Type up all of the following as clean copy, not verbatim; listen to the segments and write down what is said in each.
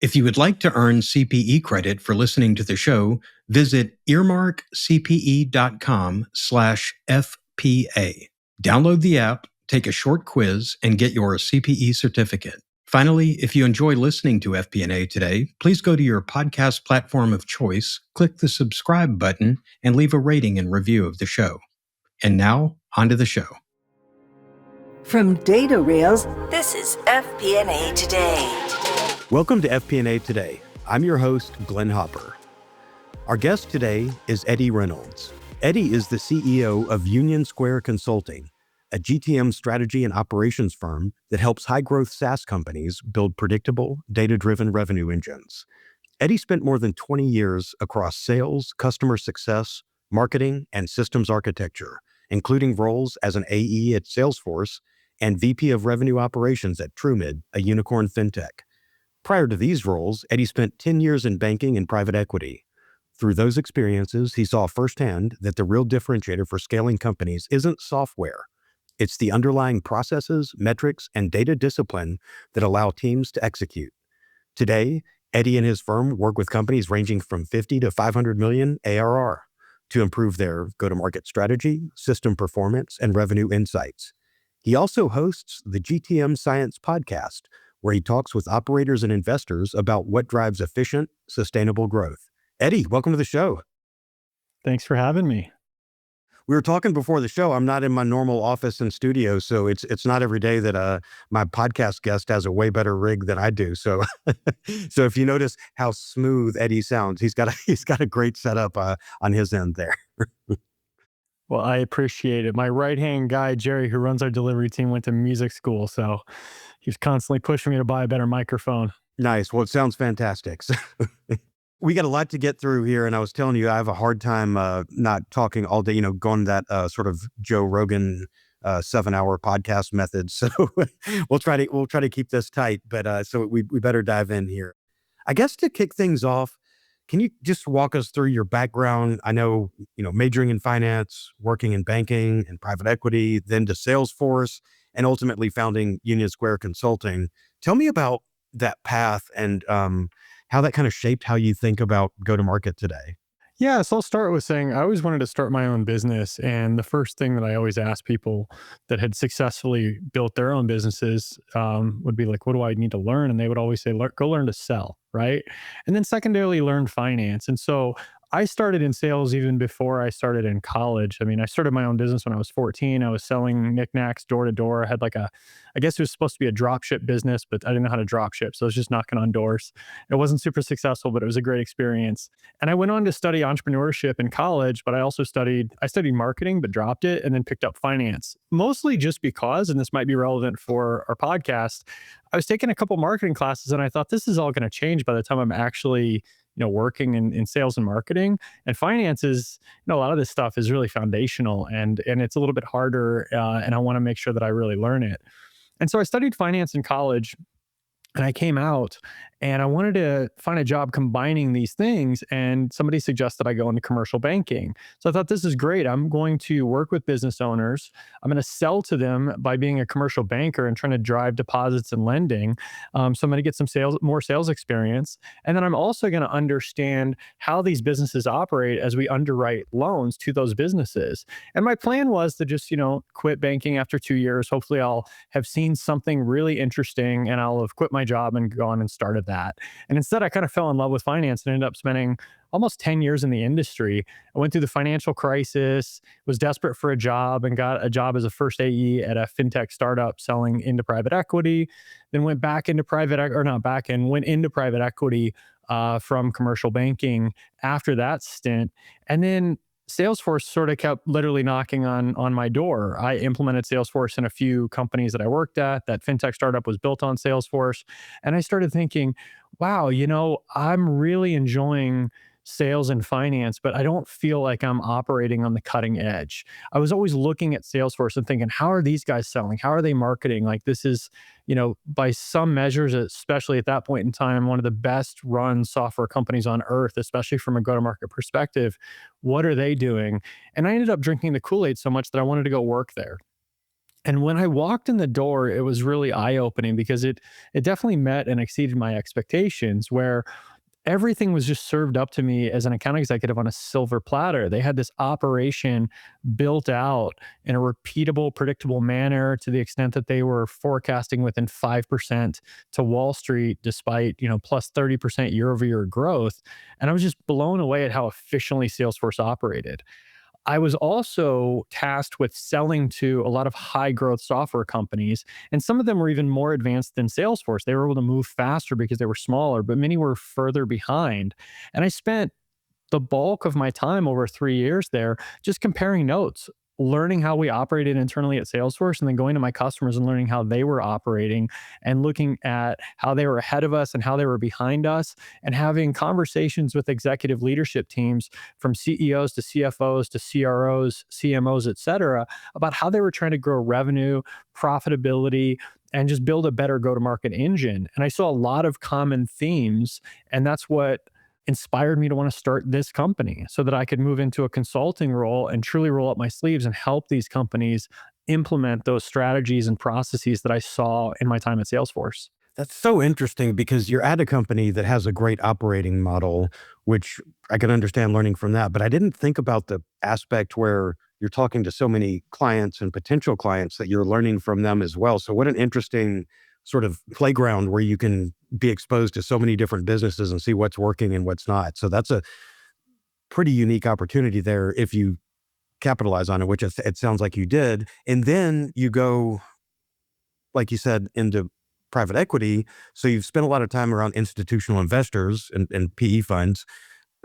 If you would like to earn CPE credit for listening to the show, visit earmarkcpe.com/FPA. Download the app, take a short quiz, and get your CPE certificate. Finally, if you enjoy listening to FP&A today, please go to your podcast platform of choice, click the subscribe button, and leave a rating and review of the show. And now, on to the show. From Data Rails, this is FP&A Today. Welcome to FP&A Today. I'm your host, Glenn Hopper. Our guest today is Eddie Reynolds. Eddie is the CEO of UnionSquare Consulting, a GTM strategy and operations firm that helps high-growth SaaS companies build predictable, data-driven revenue engines. Eddie spent more than 20 years across sales, customer success, marketing, and systems architecture, including roles as an AE at Salesforce and VP of Revenue Operations at TrueMid, a unicorn fintech. Prior to these roles, Eddie spent 10 years in banking and private equity. Through those experiences, he saw firsthand that the real differentiator for scaling companies isn't software. It's the underlying processes, metrics, and data discipline that allow teams to execute. Today, Eddie and his firm work with companies ranging from 50 to 500 million ARR to improve their go-to-market strategy, system performance, and revenue insights. He also hosts the GTM Science podcast, where he talks with operators and investors about what drives efficient, sustainable growth. Eddie, welcome to the show. Thanks for having me. We were talking before the show. I'm not in my normal office and studio, so it's not every day that my podcast guest has a way better rig than I do. So, so if you notice how smooth Eddie sounds, he's got a great setup on his end there. Well, I appreciate it. My right-hand guy, Jerry, who runs our delivery team, went to music school, so he's constantly pushing me to buy a better microphone. Nice. Well, it sounds fantastic. So we got a lot to get through here, and I was telling you, I have a hard time not talking all day, going that sort of Joe Rogan 7-hour podcast method. So we'll try to keep this tight, but so we better dive in here. I guess to kick things off, can you just walk us through your background? I know, majoring in finance, working in banking and private equity, then to Salesforce, and ultimately founding UnionSquare Consulting. Tell me about that path and how that kind of shaped how you think about go-to-market today. Yeah, so I'll start with saying I always wanted to start my own business. And the first thing that I always ask people that had successfully built their own businesses would be like, what do I need to learn? And they would always say, go learn to sell, right? And then secondarily, learn finance. And so I started in sales even before I started in college. I mean, I started my own business when I was 14. I was selling knickknacks door to door. I had I guess it was supposed to be a drop ship business, but I didn't know how to drop ship. So I was just knocking on doors. It wasn't super successful, but it was a great experience. And I went on to study entrepreneurship in college, but I also studied marketing, but dropped it and then picked up finance, mostly just because, and this might be relevant for our podcast, I was taking a couple marketing classes and I thought this is all going to change by the time I'm actually working in sales and marketing. And finance is, a lot of this stuff is really foundational and it's a little bit harder. And I want to make sure that I really learn it. And so I studied finance in college. And I came out and I wanted to find a job combining these things. And somebody suggested I go into commercial banking. So I thought, this is great. I'm going to work with business owners. I'm going to sell to them by being a commercial banker and trying to drive deposits and lending. So I'm going to get more sales experience. And then I'm also going to understand how these businesses operate as we underwrite loans to those businesses. And my plan was to just, quit banking after 2 years. Hopefully I'll have seen something really interesting and I'll have quit my job and gone and started that. And instead, I kind of fell in love with finance and ended up spending almost 10 years in the industry. I went through the financial crisis, was desperate for a job and got a job as a first AE at a fintech startup selling into private equity, then went into private equity from commercial banking after that stint. And then Salesforce sort of kept literally knocking on my door. I implemented Salesforce in a few companies that I worked at. That fintech startup was built on Salesforce. And I started thinking, wow, I'm really enjoying sales and finance, but I don't feel like I'm operating on the cutting edge. I was always looking at Salesforce and thinking, how are these guys selling? How are they marketing? Like, this is, by some measures, especially at that point in time, one of the best run software companies on earth, especially from a go-to-market perspective. What are they doing? And I ended up drinking the Kool-Aid so much that I wanted to go work there. And when I walked in the door, it was really eye-opening because it definitely met and exceeded my expectations, where everything was just served up to me as an account executive on a silver platter. They had this operation built out in a repeatable, predictable manner to the extent that they were forecasting within 5% to Wall Street, despite, plus 30% year over year growth. And I was just blown away at how efficiently Salesforce operated. I was also tasked with selling to a lot of high growth software companies, and some of them were even more advanced than Salesforce. They were able to move faster because they were smaller, but many were further behind. And I spent the bulk of my time over 3 years there just comparing notes, learning how we operated internally at Salesforce, and then going to my customers and learning how they were operating and looking at how they were ahead of us and how they were behind us, and having conversations with executive leadership teams from CEOs to CFOs to CROs, CMOs, et cetera, about how they were trying to grow revenue, profitability, and just build a better go-to-market engine. And I saw a lot of common themes, and that's what inspired me to want to start this company so that I could move into a consulting role and truly roll up my sleeves and help these companies implement those strategies and processes that I saw in my time at Salesforce. That's so interesting because you're at a company that has a great operating model, which I can understand learning from that. But I didn't think about the aspect where you're talking to so many clients and potential clients that you're learning from them as well. So what an interesting sort of playground where you can be exposed to so many different businesses and see what's working and what's not. So that's a pretty unique opportunity there if you capitalize on it, which it sounds like you did. And then you go, like you said, into private equity. So you've spent a lot of time around institutional investors and PE funds.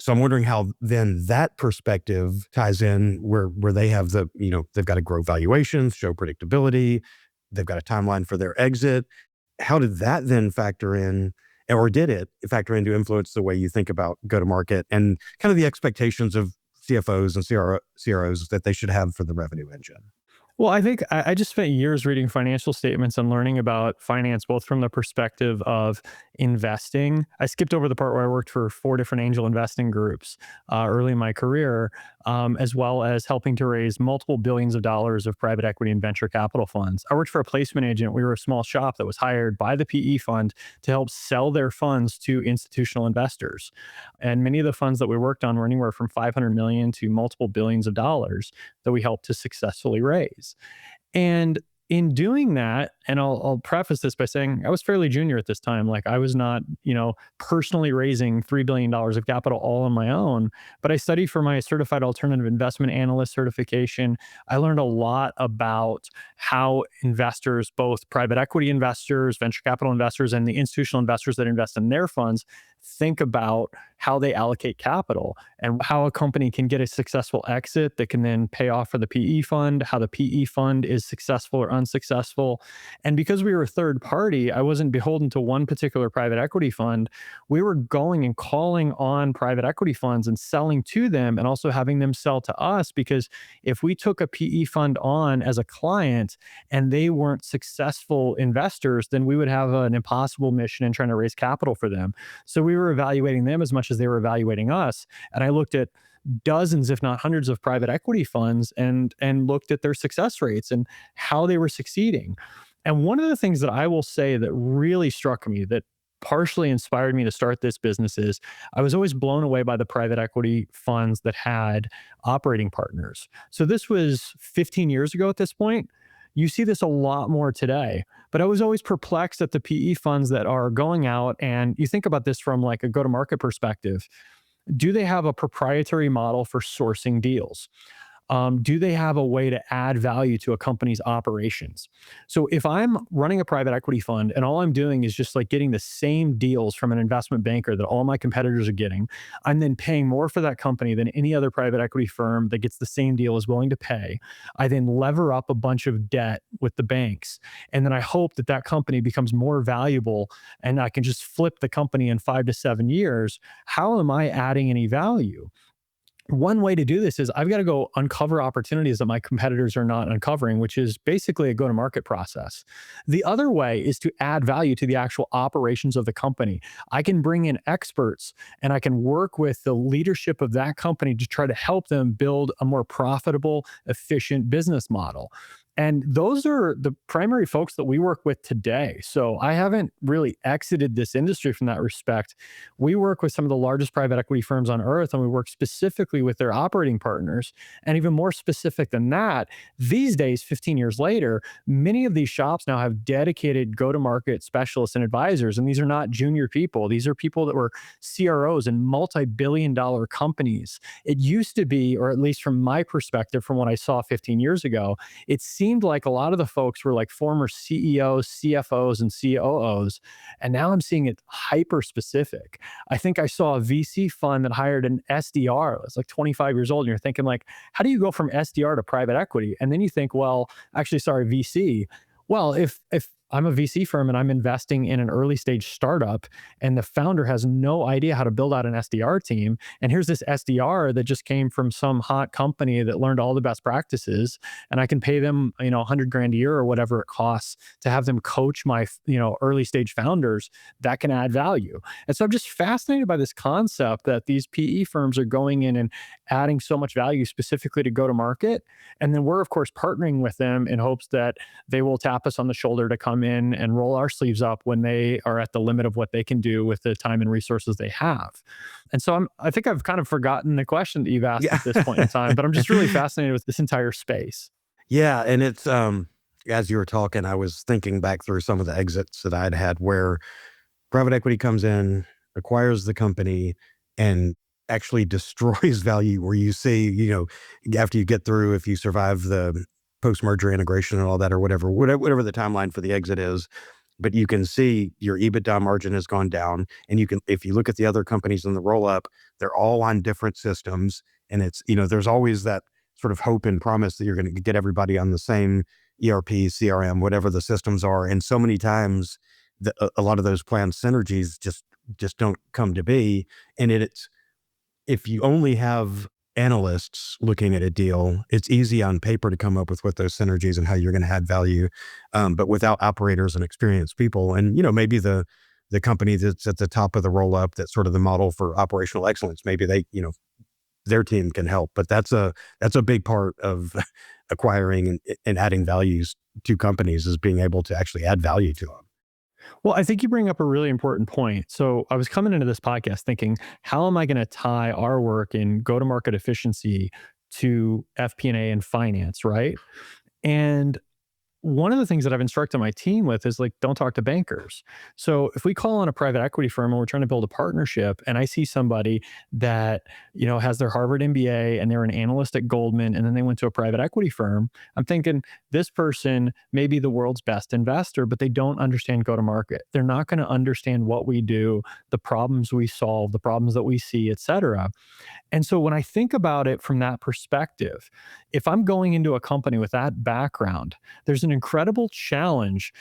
So I'm wondering how then that perspective ties in where they have they've got to grow valuations, show predictability. They've got a timeline for their exit. How did that then factor in, or did it factor in to influence the way you think about go-to-market and kind of the expectations of CFOs and CROs that they should have for the revenue engine? Well, I think I just spent years reading financial statements and learning about finance, both from the perspective of investing. I skipped over the part where I worked for 4 different angel investing groups early in my career, as well as helping to raise multiple billions of dollars of private equity and venture capital funds. I worked for a placement agent. We were a small shop that was hired by the PE fund to help sell their funds to institutional investors. And many of the funds that we worked on were anywhere from 500 million to multiple billions of dollars that we helped to successfully raise. And in doing that, and I'll preface this by saying I was fairly junior at this time. Like, I was not, personally raising $3 billion of capital all on my own, but I studied for my certified alternative investment analyst certification. I learned a lot about how investors, both private equity investors, venture capital investors, and the institutional investors that invest in their funds, think about how they allocate capital and how a company can get a successful exit that can then pay off for the PE fund, how the PE fund is successful or unsuccessful. And because we were a third party, I wasn't beholden to one particular private equity fund. We were going and calling on private equity funds and selling to them, and also having them sell to us, because if we took a PE fund on as a client and they weren't successful investors, then we would have an impossible mission in trying to raise capital for them. So we were evaluating them as much as they were evaluating us. And I looked at dozens, if not hundreds, of private equity funds and looked at their success rates and how they were succeeding. And one of the things that I will say that really struck me, that partially inspired me to start this business, is I was always blown away by the private equity funds that had operating partners. So this was 15 years ago at this point. You see this a lot more today, but I was always perplexed at the PE funds that are going out, and you think about this from like a go-to-market perspective. Do they have a proprietary model for sourcing deals? Do they have a way to add value to a company's operations? So if I'm running a private equity fund and all I'm doing is just like getting the same deals from an investment banker that all my competitors are getting, I'm then paying more for that company than any other private equity firm that gets the same deal is willing to pay. I then lever up a bunch of debt with the banks. And then I hope that that company becomes more valuable and I can just flip the company in 5 to 7 years. How am I adding any value? One way to do this is I've got to go uncover opportunities that my competitors are not uncovering, which is basically a go-to-market process. The other way is to add value to the actual operations of the company. I can bring in experts and I can work with the leadership of that company to try to help them build a more profitable, efficient business model. And those are the primary folks that we work with today. So I haven't really exited this industry from that respect. We work with some of the largest private equity firms on earth, and we work specifically with their operating partners. And even more specific than that, these days, 15 years later, many of these shops now have dedicated go-to-market specialists and advisors. And these are not junior people. These are people that were CROs in multi-billion-dollar companies. It used to be, or at least from my perspective, from what I saw 15 years ago, it seemed like a lot of the folks were like former CEOs, CFOs, and COOs. And now I'm seeing it hyper specific. I think I saw a VC fund that hired an SDR. It's like 25 years old. And you're thinking like, how do you go from SDR to private equity? And then you think, well, actually, sorry, VC. Well, if I'm a VC firm and I'm investing in an early stage startup and the founder has no idea how to build out an SDR team, and here's this SDR that just came from some hot company that learned all the best practices, and I can pay them, $100,000 a year or whatever it costs to have them coach my, early stage founders, that can add value. And so I'm just fascinated by this concept that these PE firms are going in and adding so much value specifically to go to market. And then we're, of course, partnering with them in hopes that they will tap us on the shoulder to come in and roll our sleeves up when they are at the limit of what they can do with the time and resources they have. And so I think I've kind of forgotten the question that you've asked at this point in time, but I'm just really fascinated with this entire space. Yeah. And it's, as you were talking, I was thinking back through some of the exits that I'd had where private equity comes in, acquires the company, and actually destroys value, where you see, after you get through, if you survive the post-merger integration and all that, or whatever the timeline for the exit is, but you can see your EBITDA margin has gone down. And if you look at the other companies in the roll-up, they're all on different systems. And it's, there's always that sort of hope and promise that you're going to get everybody on the same ERP, CRM, whatever the systems are. And so many times, a lot of those planned synergies just don't come to be. And it's, if you only have analysts looking at a deal, it's easy on paper to come up with what those synergies and how you're going to add value. But without operators and experienced people, and maybe the company that's at the top of the roll up, that's sort of the model for operational excellence, maybe they, their team can help. But that's a big part of acquiring and adding values to companies, is being able to actually add value to them. Well, I think you bring up a really important point. So I was coming into this podcast thinking, how am I going to tie our work in go-to-market efficiency to FP&A and finance, right? And one of the things that I've instructed my team with is like, don't talk to bankers. So if we call on a private equity firm and we're trying to build a partnership, and I see somebody that, has their Harvard MBA and they're an analyst at Goldman, and then they went to a private equity firm, I'm thinking this person may be the world's best investor, but they don't understand go-to-market. They're not going to understand what we do, the problems we solve, the problems that we see, et cetera. And so when I think about it from that perspective, if I'm going into a company with that background, there's an incredible challenge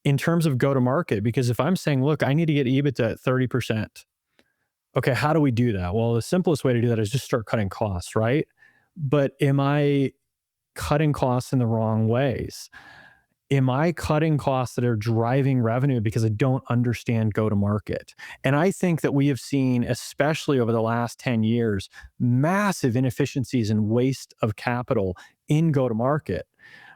in terms of go to market, because if I'm saying, look, I need to get EBITDA at 30%. Okay, how do we do that? Well, the simplest way to do that is just start cutting costs, right? But am I cutting costs in the wrong ways? Am I cutting costs that are driving revenue because I don't understand go-to-market? And I think that we have seen, especially over the last 10 years, massive inefficiencies and waste of capital in go-to-market.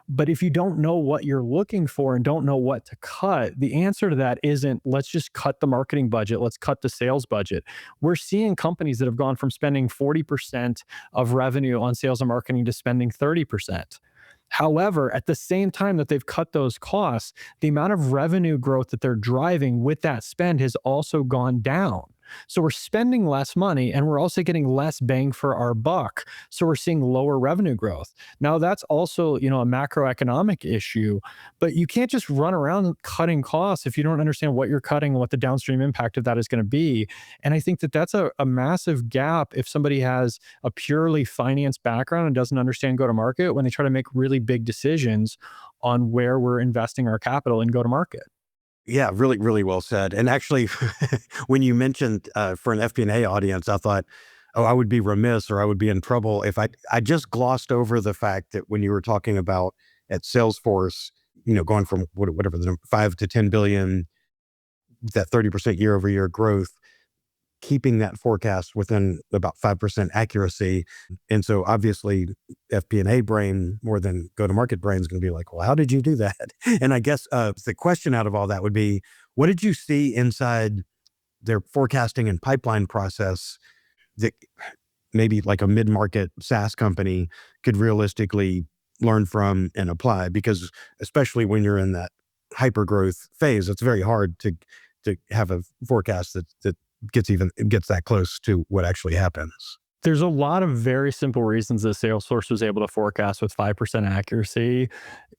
But if you don't know what you're looking for and don't know what to cut, the answer to that isn't, let's just cut the marketing budget, let's cut the sales budget. We're seeing companies that have gone from spending 40% of revenue on sales and marketing to spending 30%. However, at the same time that they've cut those costs, the amount of revenue growth that they're driving with that spend has also gone down. So we're spending less money and we're also getting less bang for our buck. So we're seeing lower revenue growth. Now that's also, a macroeconomic issue, but you can't just run around cutting costs if you don't understand what you're cutting and what the downstream impact of that is going to be. And I think that that's a massive gap if somebody has a purely finance background and doesn't understand go-to-market when they try to make really big decisions on where we're investing our capital in go-to-market. Yeah, really, really well said. And actually, when you mentioned for an FP&A audience, I thought, oh, I would be remiss, or I would be in trouble if I just glossed over the fact that when you were talking about at Salesforce, going from whatever the 5 to 10 billion, that 30% year over year growth, keeping that forecast within about 5% accuracy. And so obviously FP&A brain more than go-to-market brain is going to be like, well, how did you do that? And I guess the question out of all that would be, what did you see inside their forecasting and pipeline process that maybe like a mid-market SaaS company could realistically learn from and apply? Because especially when you're in that hyper growth phase, it's very hard to have a forecast that gets that close to what actually happens. There's a lot of very simple reasons that Salesforce was able to forecast with 5% accuracy,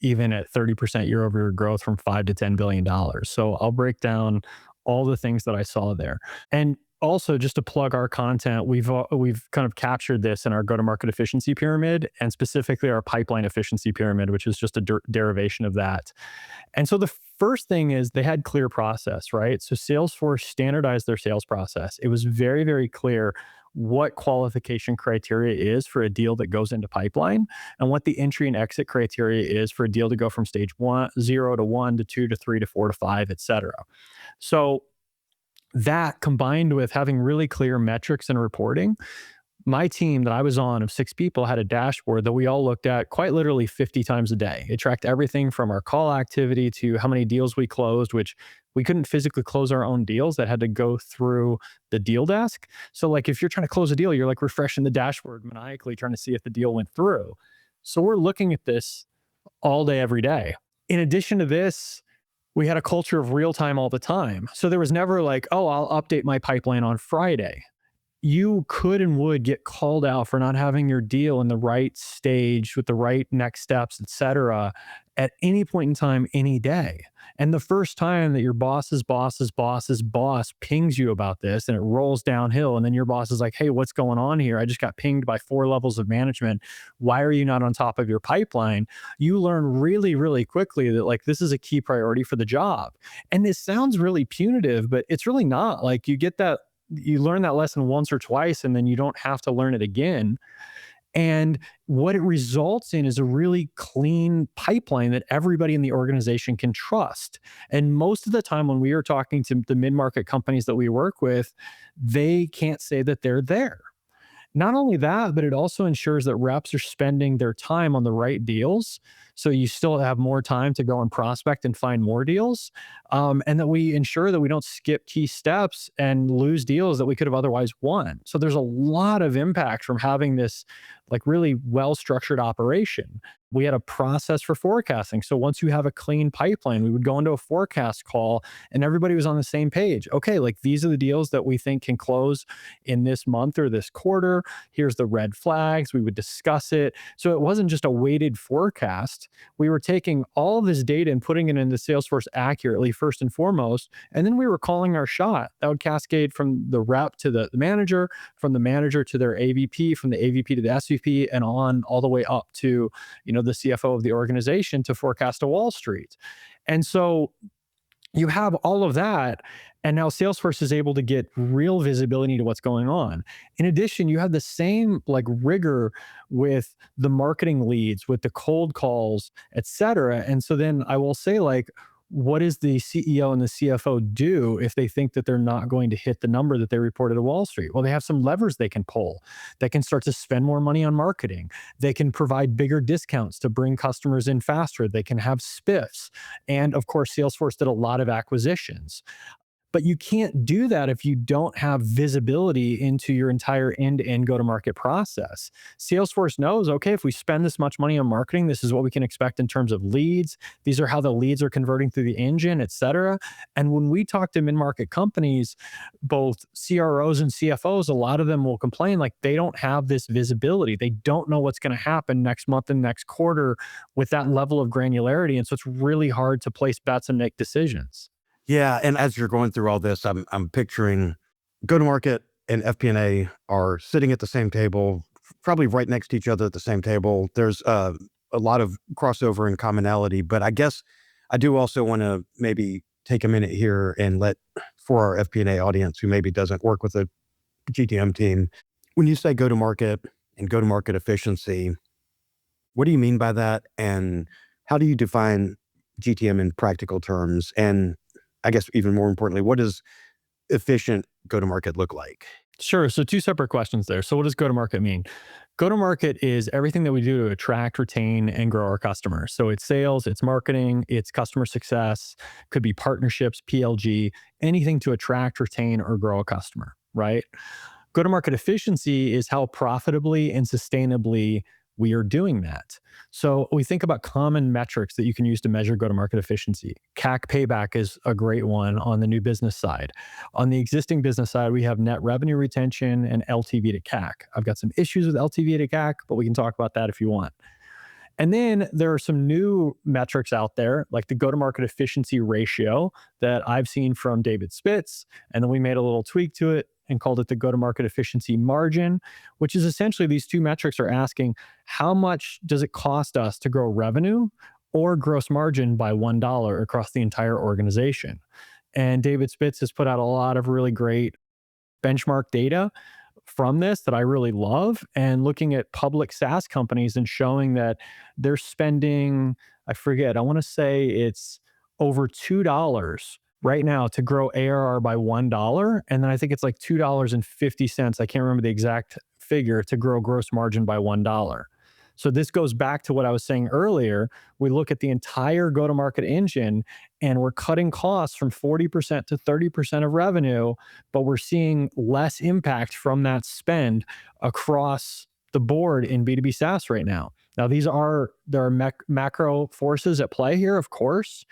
even at 30% year over year growth from $5 to $10 billion. So I'll break down all the things that I saw there. And also, just to plug our content, we've kind of captured this in our go-to-market efficiency pyramid, and specifically our pipeline efficiency pyramid, which is just a derivation of that. And so the first thing is they had clear process, right? So Salesforce standardized their sales process. It was very, very clear what qualification criteria is for a deal that goes into pipeline, and what the entry and exit criteria is for a deal to go from stage 0 to 1 to 2 to 3 to 4 to 5, et cetera. So that, combined with having really clear metrics and reporting, my team that I was on of 6 people had a dashboard that we all looked at quite literally 50 times a day. It tracked everything from our call activity to how many deals we closed, which we couldn't physically close our own deals. That had to go through the deal desk. So like if you're trying to close a deal, you're like refreshing the dashboard maniacally trying to see if the deal went through. So we're looking at this all day, every day. In addition to this, we had a culture of real time all the time. So there was never like, oh, I'll update my pipeline on Friday. You could and would get called out for not having your deal in the right stage with the right next steps, et cetera, at any point in time, any day. And the first time that your boss's boss's boss's boss pings you about this and it rolls downhill, and then your boss is like, hey, what's going on here? I just got pinged by 4 levels of management. Why are you not on top of your pipeline? You learn really, really quickly that like this is a key priority for the job. And this sounds really punitive, but it's really not. Like you learn that lesson once or twice, and then you don't have to learn it again. And what it results in is a really clean pipeline that everybody in the organization can trust. And most of the time when we are talking to the mid-market companies that we work with, they can't say that they're there. Not only that, but it also ensures that reps are spending their time on the right deals. So you still have more time to go and prospect and find more deals. And that we ensure that we don't skip key steps and lose deals that we could have otherwise won. So there's a lot of impact from having this like really well-structured operation. We had a process for forecasting. So once you have a clean pipeline, we would go into a forecast call and everybody was on the same page. Okay, like these are the deals that we think can close in this month or this quarter. Here's the red flags. We would discuss it. So it wasn't just a weighted forecast. We were taking all of this data and putting it into Salesforce accurately, first and foremost, and then we were calling our shot. That would cascade from the rep to the manager, from the manager to their AVP, from the AVP to the SVP, and on all the way up to, the CFO of the organization to forecast to Wall Street. And so you have all of that, and now Salesforce is able to get real visibility to what's going on. In addition, you have the same like rigor with the marketing leads, with the cold calls, et cetera. And so then I will say, like, what does the CEO and the CFO do if they think that they're not going to hit the number that they reported to Wall Street? Well, they have some levers they can pull. They can start to spend more money on marketing. They can provide bigger discounts to bring customers in faster. They can have spiffs. And of course, Salesforce did a lot of acquisitions. But you can't do that if you don't have visibility into your entire end-to-end go-to-market process. Salesforce knows, okay, if we spend this much money on marketing, this is what we can expect in terms of leads. These are how the leads are converting through the engine, et cetera. And when we talk to mid-market companies, both CROs and CFOs, a lot of them will complain like they don't have this visibility. They don't know what's going to happen next month and next quarter with that level of granularity. And so it's really hard to place bets and make decisions. Yeah, and as you're going through all this, I'm picturing go-to-market and FP&A are sitting at the same table, probably right next to each other at the same table. There's a lot of crossover and commonality, but I guess I do also want to maybe take a minute here and for our FP&A audience who maybe doesn't work with a GTM team, when you say go-to-market and go-to-market efficiency, what do you mean by that? And how do you define GTM in practical terms? And I guess even more importantly, what does efficient go-to-market look like? Sure. So two separate questions there. So what does go-to-market mean? Go-to-market is everything that we do to attract, retain, and grow our customers. So it's sales, it's marketing, it's customer success, could be partnerships, PLG, anything to attract, retain, or grow a customer, right? Go-to-market efficiency is how profitably and sustainably we are doing that. So we think about common metrics that you can use to measure go-to-market efficiency. CAC payback is a great one on the new business side. On the existing business side, we have net revenue retention and LTV to CAC. I've got some issues with LTV to CAC, but we can talk about that if you want. And then there are some new metrics out there, like the go-to-market efficiency ratio that I've seen from David Spitz. And then we made a little tweak to it and called it the go-to-market efficiency margin, which is essentially these two metrics are asking how much does it cost us to grow revenue or gross margin by $1 across the entire organization. And David Spitz has put out a lot of really great benchmark data from this that I really love, and looking at public SaaS companies and showing that they're spending, I forget, I want to say it's over $2 right now to grow ARR by $1. And then I think it's like $2.50. I can't remember the exact figure to grow gross margin by $1. So this goes back to what I was saying earlier. We look at the entire go-to-market engine and we're cutting costs from 40% to 30% of revenue, but we're seeing less impact from that spend across the board in B2B SaaS right now. Now, there are macro forces at play here, of course.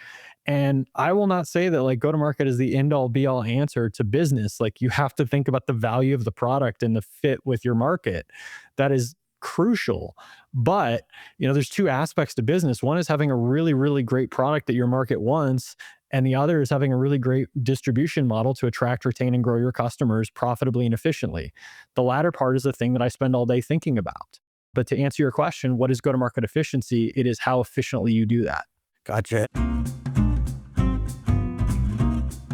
And I will not say that like go-to-market is the end-all be-all answer to business. Like you have to think about the value of the product and the fit with your market. That is crucial. But, there's two aspects to business. One is having a really, really great product that your market wants. And the other is having a really great distribution model to attract, retain, and grow your customers profitably and efficiently. The latter part is the thing that I spend all day thinking about. But to answer your question, what is go-to-market efficiency? It is how efficiently you do that. Gotcha.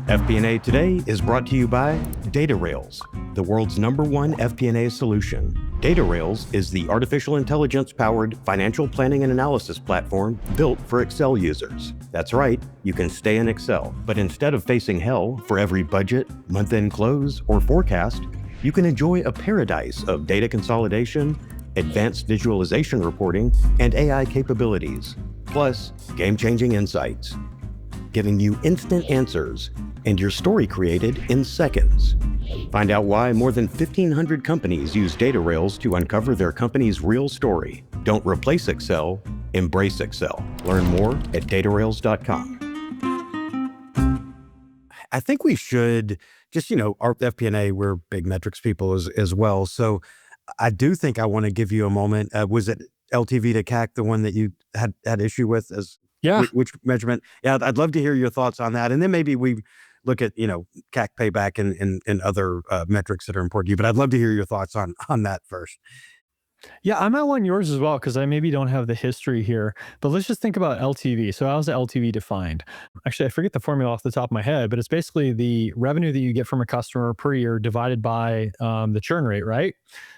FP&A Today is brought to you by DataRails, the world's #1 FP&A solution. DataRails is the artificial intelligence-powered financial planning and analysis platform built for Excel users. That's right, you can stay in Excel, but instead of facing hell for every budget, month-end close, or forecast, you can enjoy a paradise of data consolidation, advanced visualization reporting, and AI capabilities, plus game-changing insights, giving you instant answers and your story created in seconds. Find out why more than 1,500 companies use DataRails to uncover their company's real story. Don't replace Excel, embrace Excel. Learn more at datarails.com. I think we should just, our FP&A, we're big metrics people as well. So I do think I want to give you a moment. Was it LTV to CAC, the one that you had issue with which measurement? Yeah, I'd love to hear your thoughts on that. And then maybe we look at, CAC payback and other metrics that are important to you. But I'd love to hear your thoughts on that first. Yeah, I might want yours as well, because I maybe don't have the history here. But let's just think about LTV. So how's the LTV defined? Actually, I forget the formula off the top of my head, but it's basically the revenue that you get from a customer per year divided by the churn rate, right?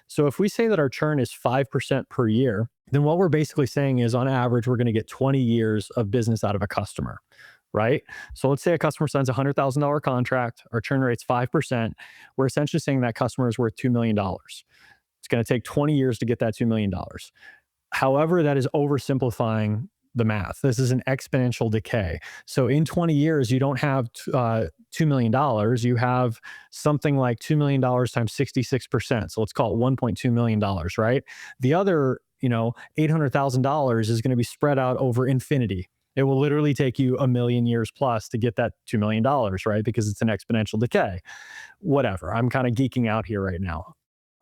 So if we say that our churn is 5% per year, then what we're basically saying is on average, we're going to get 20 years of business out of a customer, right? So let's say a customer signs a $100,000 contract, our churn rate's 5%. We're essentially saying that customer is worth $2 million. It's going to take 20 years to get that $2 million. However, that is oversimplifying the math. This is an exponential decay. So in 20 years, you don't have $2 million. You have something like $2 million times 66%. So let's call it $1.2 million, right? The other, $800,000 is going to be spread out over infinity. It will literally take you 1 million years plus to get that $2 million, right? Because it's an exponential decay. Whatever. I'm kind of geeking out here right now.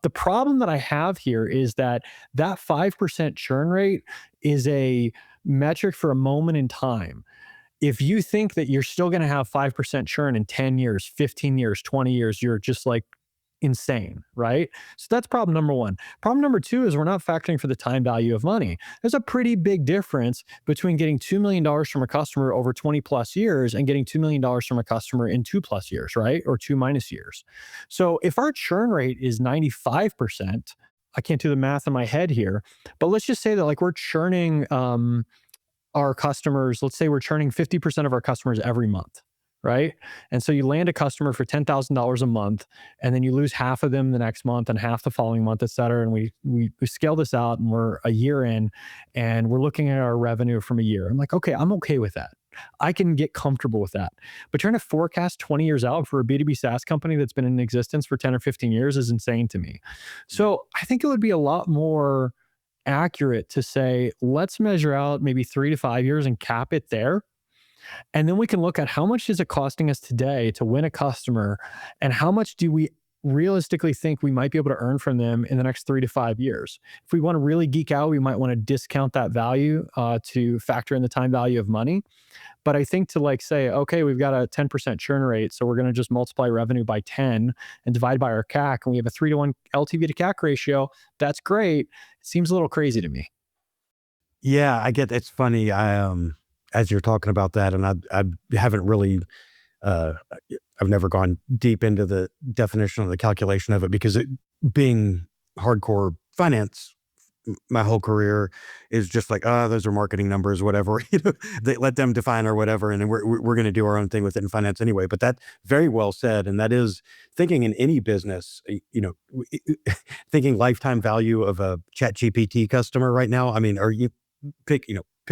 The problem that I have here is that 5% churn rate is a metric for a moment in time. If you think that you're still going to have 5% churn in 10 years, 15 years, 20 years, you're just like insane, right? So that's problem number one. Problem number two is we're not factoring for the time value of money. There's a pretty big difference between getting $2 million from a customer over 20 plus years and getting $2 million from a customer in 2 plus years, right? Or 2 minus years. So if our churn rate is 95%, I can't do the math in my head here, but let's just say that like we're churning our customers, let's say we're churning 50% of our customers every month, right? And so you land a customer for $10,000 a month, and then you lose half of them the next month and half the following month, et cetera. And we scale this out, and we're a year in, and we're looking at our revenue from a year. I'm like, okay, I'm okay with that. I can get comfortable with that. But trying to forecast 20 years out for a B2B SaaS company that's been in existence for 10 or 15 years is insane to me. So I think it would be a lot more accurate to say, let's measure out maybe 3 to 5 years and cap it there. And then we can look at how much is it costing us today to win a customer, and how much do we realistically think we might be able to earn from them in the next 3 to 5 years. If we want to really geek out, we might want to discount that value to factor in the time value of money. But I think to like say, okay, we've got a 10% churn rate, so we're going to just multiply revenue by 10 and divide by our CAC, and we have a 3-to-1 LTV to CAC ratio. That's great. It seems a little crazy to me. Yeah, I get it's funny. As you're talking about that, and I haven't really, uh, I've never gone deep into the definition of the calculation of it, because being hardcore finance my whole career is just like, oh, those are marketing numbers, whatever. They let them define or whatever, and then we're going to do our own thing with it in finance anyway. But that very well said, and that is thinking in any business. Thinking lifetime value of a ChatGPT customer right now. I mean, or you pick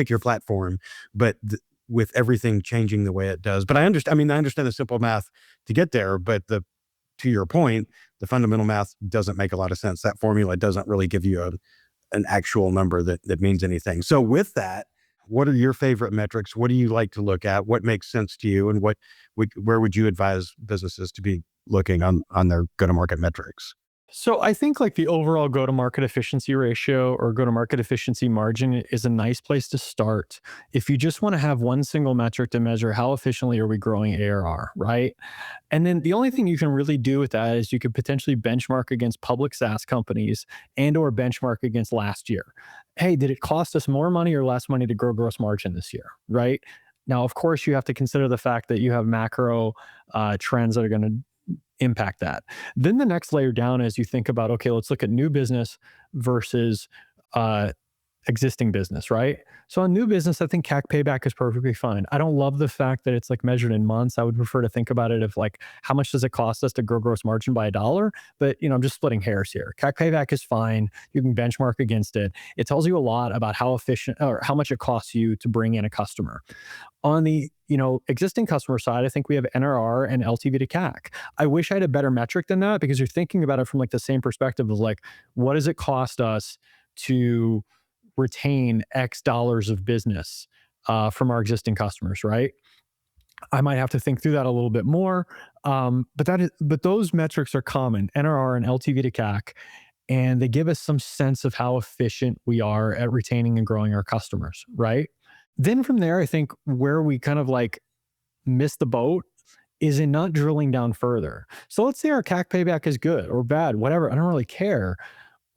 your platform, but with everything changing the way it does. But I understand. I mean, I understand the simple math to get there, but to your point, the fundamental math doesn't make a lot of sense. That formula doesn't really give you an actual number that means anything. So with that, what are your favorite metrics? What do you like to look at? What makes sense to you? And where would you advise businesses to be looking on their go-to-market metrics? So I think like the overall go-to-market efficiency ratio or go-to-market efficiency margin is a nice place to start. If you just want to have one single metric to measure how efficiently are we growing ARR, right? And then the only thing you can really do with that is you could potentially benchmark against public SaaS companies and or benchmark against last year. Hey, did it cost us more money or less money to grow gross margin this year, right? Now, of course, you have to consider the fact that you have macro trends that are going to impact that. Then the next layer down is you think about, okay, let's look at new business versus existing business, right? So on new business, I think CAC payback is perfectly fine. I don't love the fact that it's like measured in months. I would prefer to think about it of like, how much does it cost us to grow gross margin by $1? But I'm just splitting hairs here. CAC payback is fine. You can benchmark against it. It tells you a lot about how efficient or how much it costs you to bring in a customer. On the existing customer side, I think we have NRR and LTV to CAC. I wish I had a better metric than that, because you're thinking about it from like the same perspective of like, what does it cost us to retain X dollars of business from our existing customers, right? I might have to think through that a little bit more, but those metrics are common, NRR and LTV to CAC, and they give us some sense of how efficient we are at retaining and growing our customers, right? Then from there, I think where we kind of like miss the boat is in not drilling down further. So let's say our CAC payback is good or bad, whatever, I don't really care.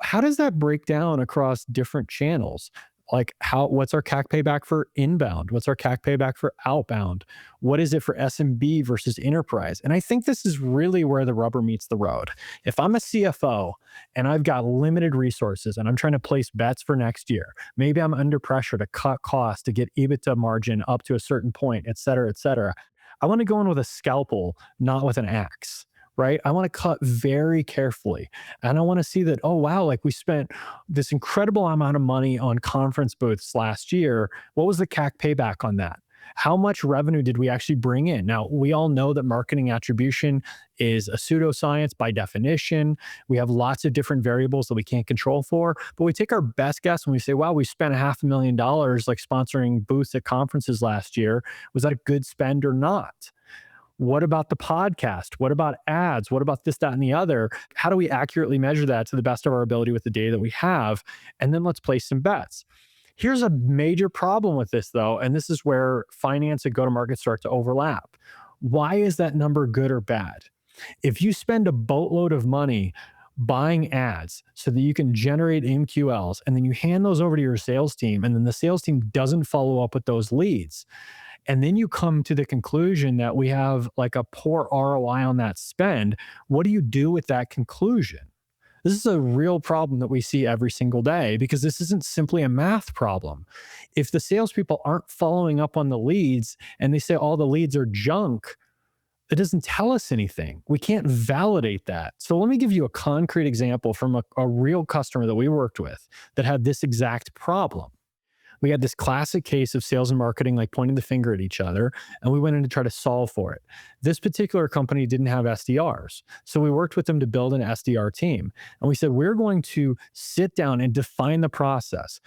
How does that break down across different channels? Like what's our CAC payback for inbound? What's our CAC payback for outbound? What is it for SMB versus enterprise? And I think this is really where the rubber meets the road. If I'm a CFO and I've got limited resources and I'm trying to place bets for next year, maybe I'm under pressure to cut costs to get EBITDA margin up to a certain point, et cetera, et cetera. I want to go in with a scalpel, not with an axe. Right? I want to cut very carefully. And I want to see that, oh, wow, like we spent this incredible amount of money on conference booths last year. What was the CAC payback on that? How much revenue did we actually bring in? Now, we all know that marketing attribution is a pseudoscience by definition. We have lots of different variables that we can't control for, but we take our best guess when we say, wow, we spent $500,000 like sponsoring booths at conferences last year. Was that a good spend or not? What about the podcast? What about ads? What about this, that, and the other? How do we accurately measure that to the best of our ability with the data that we have? And then let's place some bets. Here's a major problem with this, though, and this is where finance and go-to-market start to overlap. Why is that number good or bad? If you spend a boatload of money buying ads so that you can generate MQLs, and then you hand those over to your sales team, and then the sales team doesn't follow up with those leads, and then you come to the conclusion that we have like a poor ROI on that spend, what do you do with that conclusion? This is a real problem that we see every single day, because this isn't simply a math problem. If the salespeople aren't following up on the leads and they say all the leads are junk, it doesn't tell us anything. We can't validate that. So let me give you a concrete example from a real customer that we worked with that had this exact problem. We had this classic case of sales and marketing like pointing the finger at each other, and we went in to try to solve for it. This particular company didn't have SDRs. So we worked with them to build an SDR team. And we said, we're going to sit down and define the process.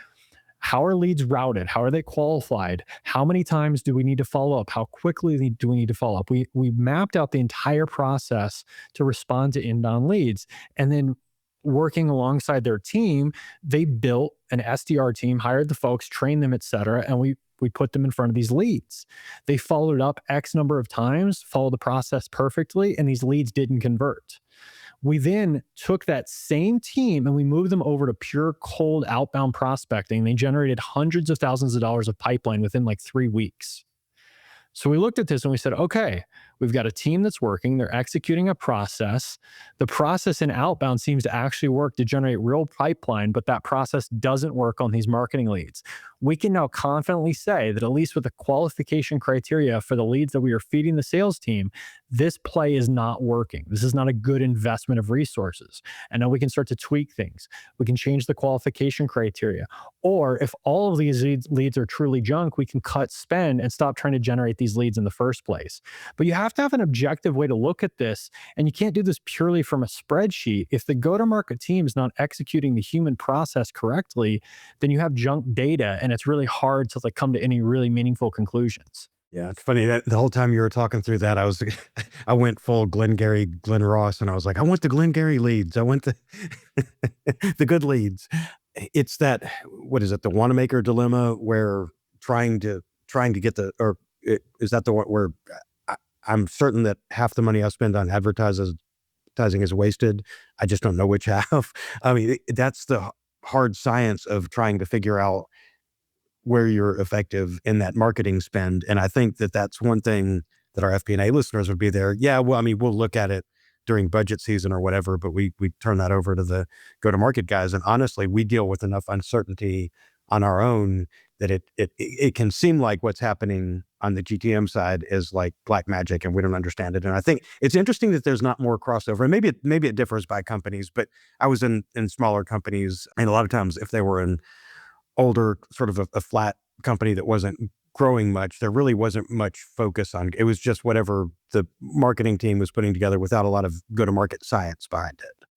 How are leads routed? How are they qualified? How many times do we need to follow up? How quickly do we need to follow up? We mapped out the entire process to respond to inbound leads. And then working alongside their team, they built an SDR team, hired the folks, trained them, et cetera, and we put them in front of these leads. They followed up X number of times, followed the process perfectly, and these leads didn't convert. We then took that same team and we moved them over to pure cold outbound prospecting. They generated hundreds of thousands of dollars of pipeline within like 3 weeks. So we looked at this and we said, okay, we've got a team that's working. They're executing a process. The process in outbound seems to actually work to generate real pipeline, but that process doesn't work on these marketing leads. We can now confidently say that at least with the qualification criteria for the leads that we are feeding the sales team, this play is not working. This is not a good investment of resources. And now we can start to tweak things. We can change the qualification criteria. Or if all of these leads are truly junk, we can cut spend and stop trying to generate these leads in the first place. But you have to have an objective way to look at this. And you can't do this purely from a spreadsheet. If the go-to-market team is not executing the human process correctly, then you have junk data and it's really hard to like come to any really meaningful conclusions. Yeah, it's funny that the whole time you were talking through that, I went full Glengarry, Glen Ross, and I was like, I want the Glengarry leads. I want the the good leads. It's that, what is it, the Wanamaker dilemma, where trying to get is that the one where I'm certain that half the money I spend on advertising is wasted. I just don't know which half. I mean, that's the hard science of trying to figure out where you're effective in that marketing spend. And I think that that's one thing that our FP&A listeners would be there. Yeah, well, I mean, we'll look at it during budget season or whatever, but we turn that over to the go-to-market guys. And honestly, we deal with enough uncertainty on our own that it can seem like what's happening on the GTM side is like black magic and we don't understand it. And I think it's interesting that there's not more crossover. And maybe it differs by companies, but I was in smaller companies, and a lot of times if they were in older, sort of a flat company that wasn't growing much, there really wasn't much focus on it. Was just whatever the marketing team was putting together without a lot of go-to-market science behind it.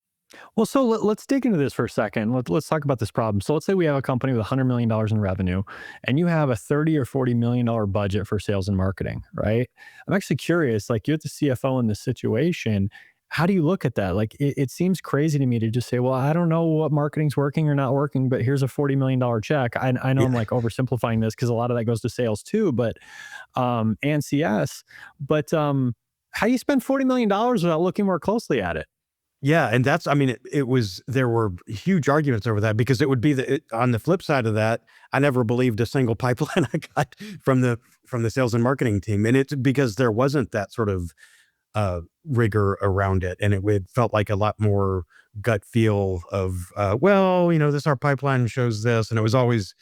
Well, so let's dig into this for a second. Let's talk about this problem. So let's say we have a company with $100 million in revenue, and you have a $30 or $40 million budget for sales and marketing, right? I'm actually curious, like you're the CFO in this situation. How do you look at that? Like, it seems crazy to me to just say, well, I don't know what marketing's working or not working, but here's a $40 million check. I know I'm like oversimplifying this because a lot of that goes to sales too, but, and CS, but, how do you spend $40 million without looking more closely at it? Yeah. And that's, I mean, there were huge arguments over that, because it would be on the flip side of that, I never believed a single pipeline I got from the sales and marketing team. And it's because there wasn't that sort of rigor around it. And it felt like a lot more gut feel of, well, our pipeline shows this. And it was always,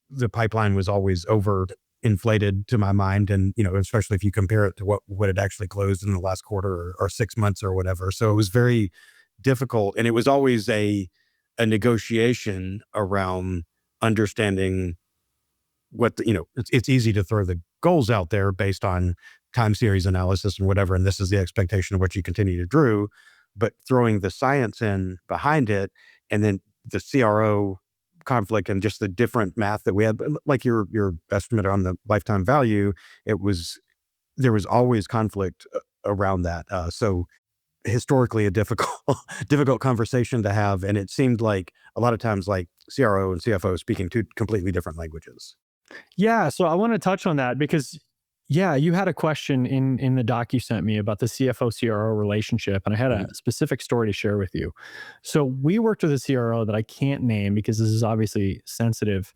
the pipeline was always over inflated to my mind. And, especially if you compare it to what had actually closed in the last quarter or 6 months or whatever. So it was very difficult. And it was always a negotiation around understanding what, it's easy to throw the goals out there based on time series analysis and whatever, and this is the expectation of what you continue to do, but throwing the science in behind it, and then the CRO conflict and just the different math that we had, like your estimate on the lifetime value, there was always conflict around that. So historically a difficult conversation to have, and it seemed like a lot of times like CRO and CFO speaking two completely different languages. Yeah, so I want to touch on that because you had a question in the doc you sent me about the CFO CRO relationship, and I had a specific story to share with you. So we worked with a CRO that I can't name because this is obviously sensitive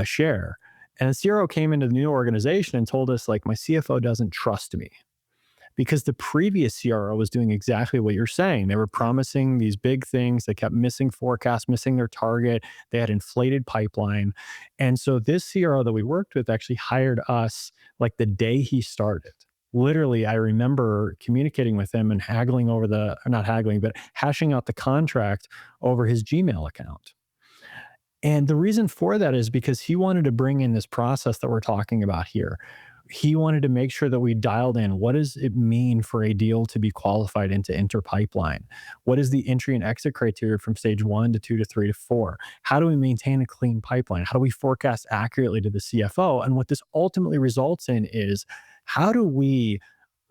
share. And the CRO came into the new organization and told us, like, my CFO doesn't trust me, because the previous CRO was doing exactly what you're saying. They were promising these big things. They kept missing forecasts, missing their target. They had inflated pipeline. And so this CRO that we worked with actually hired us like the day he started. literally, I remember communicating with him and haggling over not haggling, but hashing out the contract over his Gmail account. And the reason for that is because he wanted to bring in this process that we're talking about here. He wanted to make sure that we dialed in what does it mean for a deal to be qualified into enter pipeline? What is the entry and exit criteria from stage 1 to 2 to 3 to 4? How do we maintain a clean pipeline? How do we forecast accurately to the CFO? And what this ultimately results in is how do we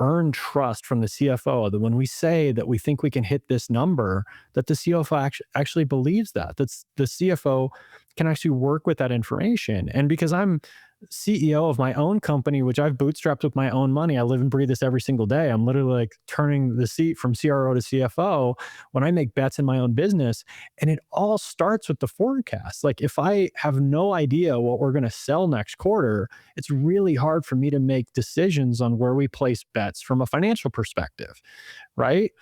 earn trust from the CFO that when we say that we think we can hit this number, that the CFO actually believes that the CFO can actually work with that information. And because I'm CEO of my own company, which I've bootstrapped with my own money, I live and breathe this every single day. I'm literally like turning the seat from CRO to CFO when I make bets in my own business. And it all starts with the forecast. Like if I have no idea what we're going to sell next quarter, it's really hard for me to make decisions on where we place bets from a financial perspective, right?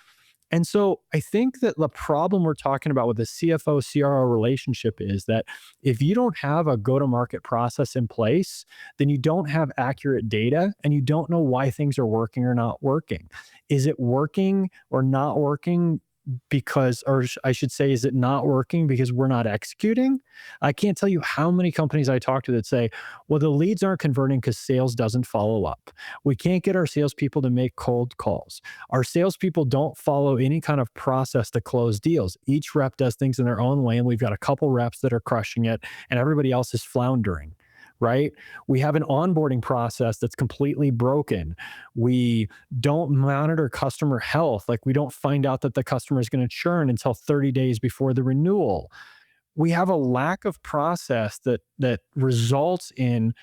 And so I think that the problem we're talking about with the CFO CRO relationship is that if you don't have a go to market process in place, then you don't have accurate data and you don't know why things are working or not working. Is it working or not working because, or I should say, is it not working because we're not executing? I can't tell you how many companies I talk to that say, well, the leads aren't converting because sales doesn't follow up. We can't get our salespeople to make cold calls. Our salespeople don't follow any kind of process to close deals. Each rep does things in their own way, and we've got a couple reps that are crushing it, and everybody else is floundering. Right? We have an onboarding process that's completely broken. We don't monitor customer health. Like we don't find out that the customer is going to churn until 30 days before the renewal. We have a lack of process that results in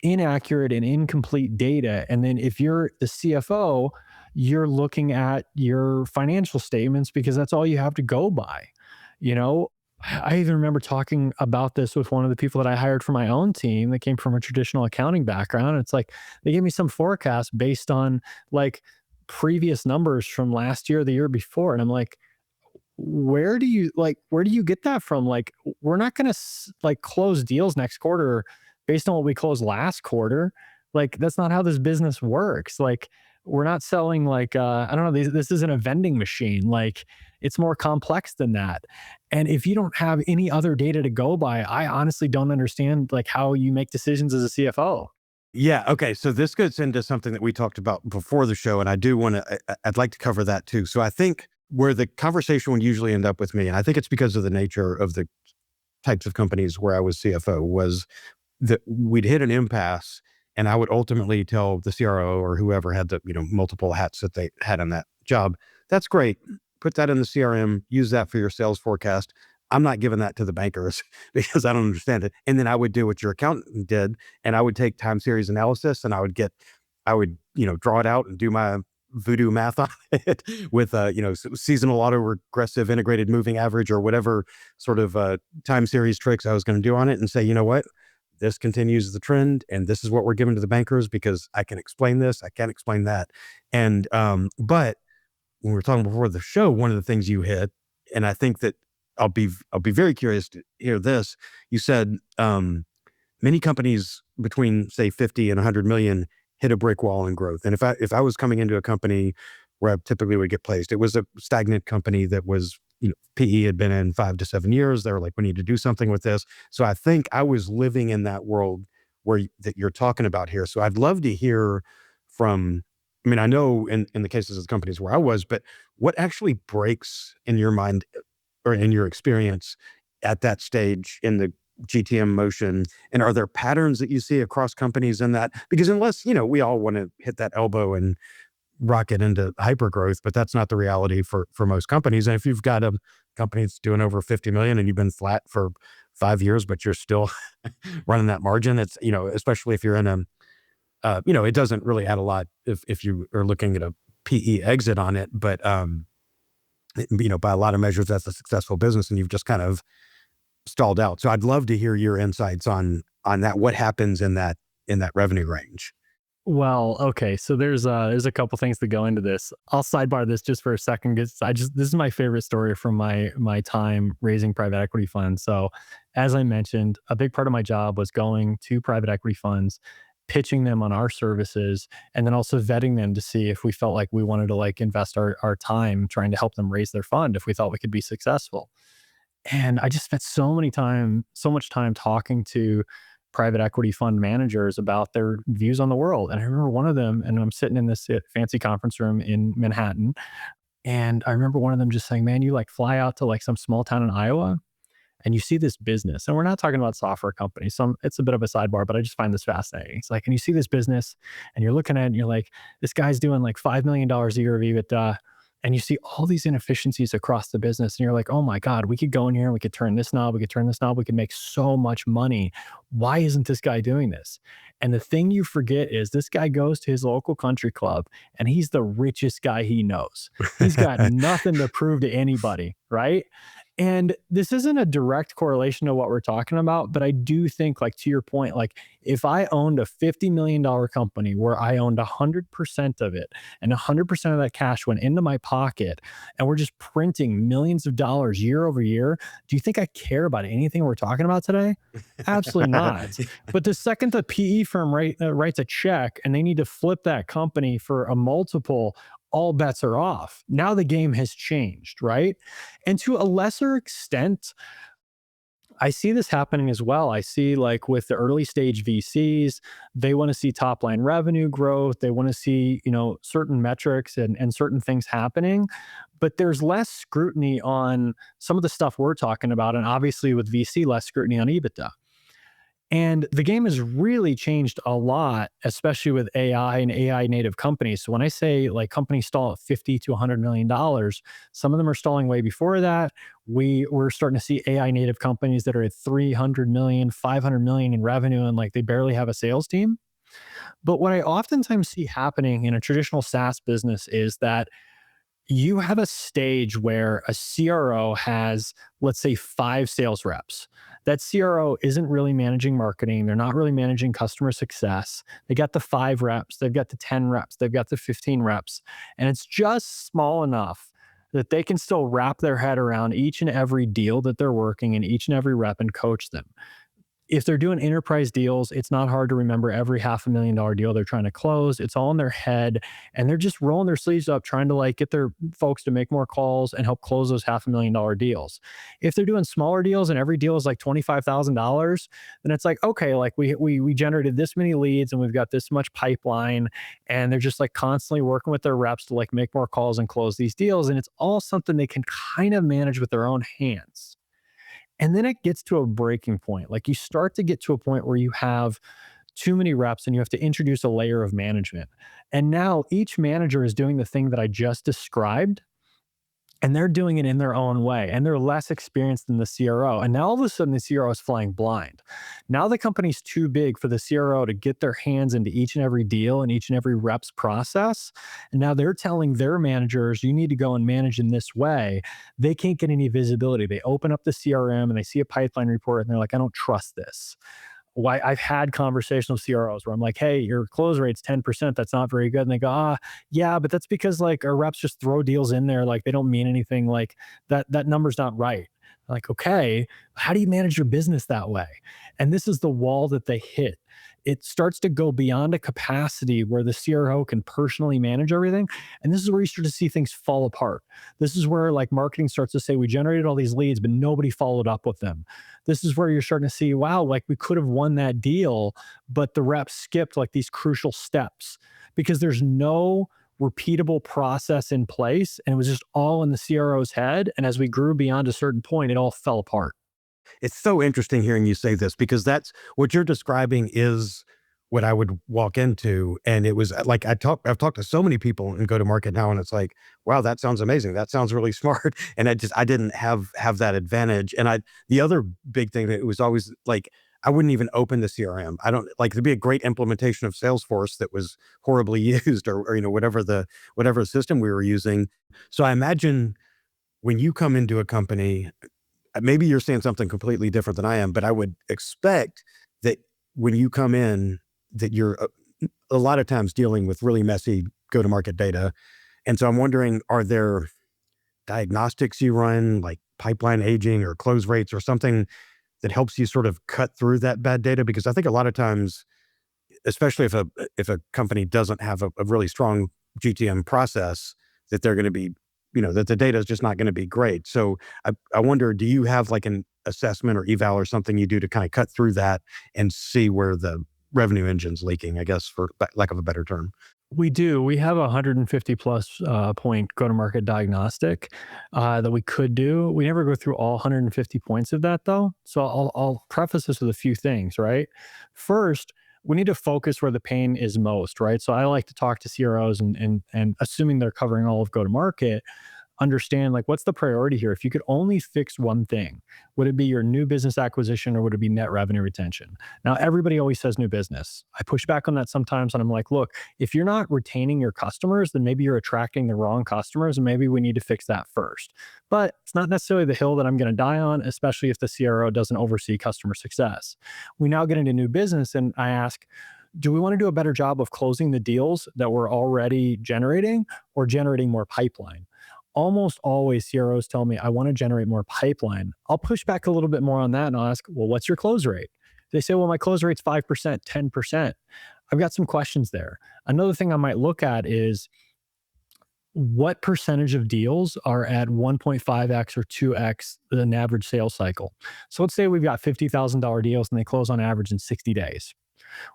inaccurate and incomplete data. And then if you're the CFO, you're looking at your financial statements because that's all you have to go by. You know, I even remember talking about this with one of the people that I hired for my own team that came from a traditional accounting background. It's like they gave me some forecast based on like previous numbers from last year, the year before. And I'm like, where do you get that from? Like, we're not going to like close deals next quarter based on what we closed last quarter. Like, that's not how this business works. Like, we're not selling like, I don't know, this isn't a vending machine. Like, it's more complex than that. And if you don't have any other data to go by, I honestly don't understand like how you make decisions as a CFO. Yeah. Okay. So this gets into something that we talked about before the show, and I do want to, I'd like to cover that too. So I think where the conversation would usually end up with me, and I think it's because of the nature of the types of companies where I was CFO, was that we'd hit an impasse and I would ultimately tell the CRO or whoever had the, multiple hats that they had on that job, that's great. Put that in the CRM, use that for your sales forecast. I'm not giving that to the bankers because I don't understand it. And then I would do what your accountant did, and I would take time series analysis and I would, draw it out and do my voodoo math on it with, seasonal auto-regressive integrated moving average or whatever sort of time series tricks I was going to do on it and say, you know what, this continues the trend and this is what we're giving to the bankers because I can explain this, I can't explain that. And, but when we were talking before the show, one of the things you hit, and I think that I'll be very curious to hear this. You said many companies between say 50 and 100 million hit a brick wall in growth. And if I was coming into a company where I typically would get placed, it was a stagnant company that was, PE had been in 5 to 7 years. They were like, we need to do something with this. So I think I was living in that world that you're talking about here. So I'd love to hear from, I know in the cases of the companies where I was, but what actually breaks in your mind or in your experience at that stage in the GTM motion? And are there patterns that you see across companies in that? Because unless, we all want to hit that elbow and rocket into hyper growth, but that's not the reality for most companies. And if you've got a company that's doing over 50 million and you've been flat for 5 years, but you're still running that margin, it's, especially if you're in it doesn't really add a lot if you are looking at a PE exit on it, but, by a lot of measures, that's a successful business and you've just kind of stalled out. So I'd love to hear your insights on that. What happens in that revenue range? Well, okay. So there's a couple things that go into this. I'll sidebar this just for a second because this is my favorite story from my time raising private equity funds. So as I mentioned, a big part of my job was going to private equity funds, pitching them on our services, and then also vetting them to see if we felt like we wanted to like invest our time trying to help them raise their fund if we thought we could be successful. And I just spent so much time talking to private equity fund managers about their views on the world. And I remember one of them, and I'm sitting in this fancy conference room in Manhattan, and I remember one of them just saying, "Man, you like fly out to like some small town in Iowa and you see this business," and we're not talking about software companies. So it's a bit of a sidebar, but I just find this fascinating. It's like, and you see this business and you're looking at it and you're like, this guy's doing like $5 million a year of EBITDA. And you see all these inefficiencies across the business. And you're like, oh my God, we could go in here and we could turn this knob, we could turn this knob, we could make so much money. Why isn't this guy doing this? And the thing you forget is this guy goes to his local country club and he's the richest guy he knows. He's got nothing to prove to anybody, right? And this isn't a direct correlation to what we're talking about, but I do think, like, to your point, like if I owned a $50 million company where I owned 100% of it and 100% of that cash went into my pocket and we're just printing millions of dollars year over year, do you think I care about anything we're talking about today? Absolutely not. But the second the PE firm writes a check and they need to flip that company for a multiple, all bets are off. Now the game has changed, right? And to a lesser extent, I see this happening as well. I see, like, with the early stage VCs, they want to see top line revenue growth. They want to see, certain metrics and certain things happening, but there's less scrutiny on some of the stuff we're talking about. And obviously with VC, less scrutiny on EBITDA. And the game has really changed a lot, especially with AI and AI native companies. So when I say like companies stall at $50 to $100 million, some of them are stalling way before that. We're starting to see AI native companies that are at 300 million, 500 million in revenue, and like they barely have a sales team. But what I oftentimes see happening in a traditional SaaS business is that you have a stage where a CRO has, let's say, 5 sales reps. That CRO isn't really managing marketing. They're not really managing customer success. They got the 5 reps, they've got the 10 reps, they've got the 15 reps. And it's just small enough that they can still wrap their head around each and every deal that they're working in, each and every rep, and coach them. If they're doing enterprise deals, it's not hard to remember every $500,000 deal they're trying to close. It's all in their head, and they're just rolling their sleeves up, trying to like get their folks to make more calls and help close those $500,000 deals. If they're doing smaller deals and every deal is like $25,000, then it's like, okay, like we generated this many leads and we've got this much pipeline, and they're just like constantly working with their reps to like make more calls and close these deals. And it's all something they can kind of manage with their own hands. And then it gets to a breaking point. Like you start to get to a point where you have too many reps and you have to introduce a layer of management. And now each manager is doing the thing that I just described, and they're doing it in their own way, and they're less experienced than the CRO. And now all of a sudden the CRO is flying blind. Now the company's too big for the CRO to get their hands into each and every deal and each and every rep's process. And now they're telling their managers, you need to go and manage in this way. They can't get any visibility. They open up the CRM and they see a pipeline report and they're like, I don't trust this. Why I've had conversations with CROs where I'm like, hey, your close rate's 10%. That's not very good. And they go, yeah, but that's because like our reps just throw deals in there. Like they don't mean anything. Like that number's not right. Like, okay, how do you manage your business that way? And this is the wall that they hit. It starts to go beyond a capacity where the CRO can personally manage everything. And this is where you start to see things fall apart. This is where like marketing starts to say, we generated all these leads, but nobody followed up with them. This is where you're starting to see, wow, like we could have won that deal, but the reps skipped like these crucial steps because there's no repeatable process in place. And it was just all in the CRO's head. And as we grew beyond a certain point, it all fell apart. It's so interesting hearing you say this because that's what you're describing is what I would walk into. And it was like, I've talked to so many people and go to market now and it's like, wow, that sounds amazing. That sounds really smart. And I didn't have that advantage. And the other big thing that it was always like, I wouldn't even open the CRM. I don't like there'd be a great implementation of Salesforce that was horribly used or whatever system we were using. So I imagine when you come into a company, maybe you're saying something completely different than I am, but I would expect that when you come in, that you're a lot of times dealing with really messy go-to-market data. And so I'm wondering, are there diagnostics you run, like pipeline aging or close rates or something that helps you sort of cut through that bad data? Because I think a lot of times especially if a company doesn't have a really strong GTM process, that they're going to be, that the data is just not going to be great. So I wonder, do you have like an assessment or eval or something you do to kind of cut through that and see where the revenue engine's leaking, I guess, for lack of a better term? We do. We have a 150 plus point go-to-market diagnostic that we could do. We never go through all 150 points of that though. So I'll preface this with a few things, right? First, we need to focus where the pain is most, right? So I like to talk to CROs and assuming they're covering all of go-to-market, understand like what's the priority here. If you could only fix one thing, would it be your new business acquisition or would it be net revenue retention? Now everybody always says new business. I push back on that sometimes and I'm like, look, if you're not retaining your customers, then maybe you're attracting the wrong customers and maybe we need to fix that first. But it's not necessarily the hill that I'm going to die on, especially if the CRO doesn't oversee customer success. We now get into new business and I ask, do we want to do a better job of closing the deals that we're already generating or generating more pipeline? Almost always CROs tell me, I want to generate more pipeline. I'll push back a little bit more on that and I'll ask, well, what's your close rate? They say, well, my close rate's 5%, 10%. I've got some questions there. Another thing I might look at is what percentage of deals are at 1.5x or 2x an average sales cycle? So let's say we've got $50,000 deals and they close on average in 60 days.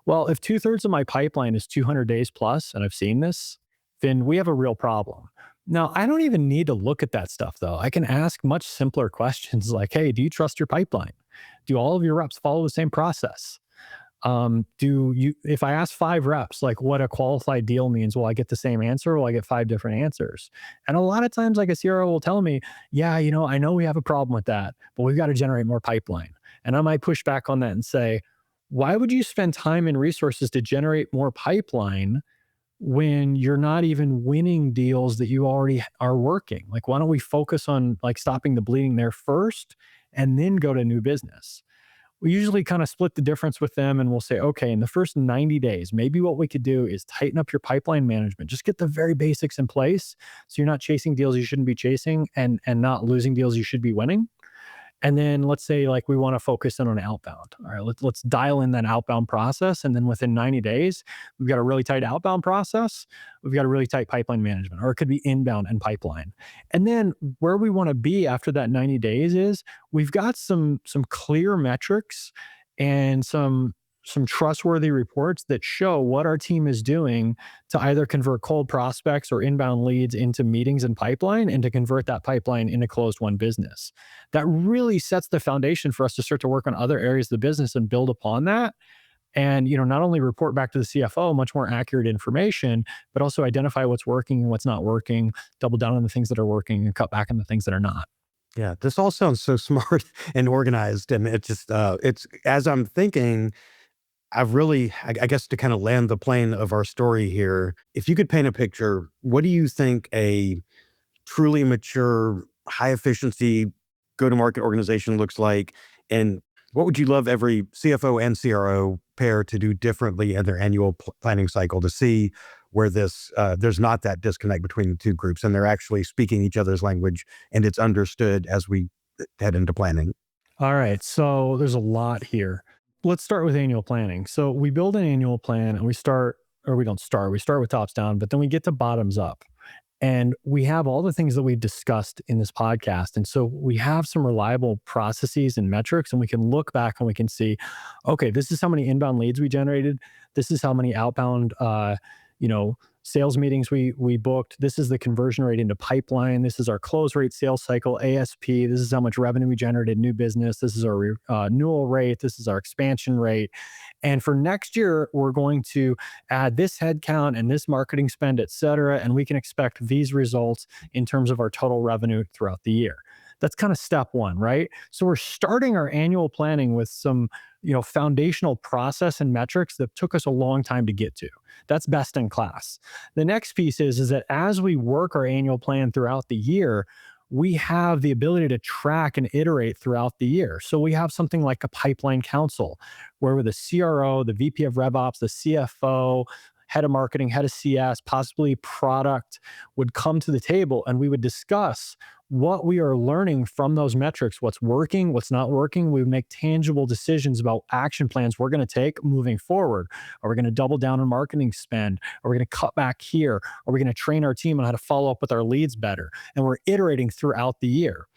Well, if 2/3 of my pipeline is 200 days plus, and I've seen this, then we have a real problem. Now, I don't even need to look at that stuff though. I can ask much simpler questions like, hey, do you trust your pipeline? Do all of your reps follow the same process? If I ask 5 reps, like what a qualified deal means, will I get the same answer? Or will I get 5 different answers? And a lot of times, like a CRO will tell me, yeah, I know we have a problem with that, but we've got to generate more pipeline. And I might push back on that and say, why would you spend time and resources to generate more pipeline when you're not even winning deals that you already are working? Like, why don't we focus on like stopping the bleeding there first and then go to new business? We usually kind of split the difference with them and we'll say, okay, in the first 90 days, maybe what we could do is tighten up your pipeline management. Just get the very basics in place so you're not chasing deals you shouldn't be chasing and not losing deals you should be winning. And then let's say like we want to focus in on outbound. All right, let's dial in that outbound process. And then within 90 days, we've got a really tight outbound process. We've got a really tight pipeline management, or it could be inbound and pipeline. And then where we want to be after that 90 days is we've got some clear metrics and some trustworthy reports that show what our team is doing to either convert cold prospects or inbound leads into meetings and pipeline and to convert that pipeline into closed won business. That really sets the foundation for us to start to work on other areas of the business and build upon that. And, not only report back to the CFO much more accurate information, but also identify what's working and what's not working, double down on the things that are working and cut back on the things that are not. Yeah, this all sounds so smart and organized. And it just, it's as I'm thinking, I've really, I guess, to kind of land the plane of our story here, if you could paint a picture, what do you think a truly mature, high efficiency go-to-market organization looks like? And what would you love every CFO and CRO pair to do differently in their annual planning cycle to see where there's not that disconnect between the two groups and they're actually speaking each other's language and it's understood as we head into planning? All right. So there's a lot here. Let's start with annual planning. So we build an annual plan and we start with tops down, but then we get to bottoms up. And we have all the things that we've discussed in this podcast. And so we have some reliable processes and metrics, and we can look back and we can see, okay, this is how many inbound leads we generated. This is how many outbound, sales meetings we booked. This is the conversion rate into pipeline. This is our close rate, sales cycle, ASP. This is how much revenue we generated, new business. This is our renewal rate. This is our expansion rate. And for next year, we're going to add this headcount and this marketing spend, et cetera. And we can expect these results in terms of our total revenue throughout the year. That's kind of step one, right? So we're starting our annual planning with some, foundational process and metrics that took us a long time to get to. That's best in class. The next piece is that as we work our annual plan throughout the year, we have the ability to track and iterate throughout the year. So we have something like a pipeline council where the CRO, the VP of RevOps, the CFO, head of marketing, head of CS, possibly product would come to the table and we would discuss what we are learning from those metrics, what's working, what's not working, we make tangible decisions about action plans we're going to take moving forward. Are we going to double down on marketing spend? Are we going to cut back here? Are we going to train our team on how to follow up with our leads better? And we're iterating throughout the year.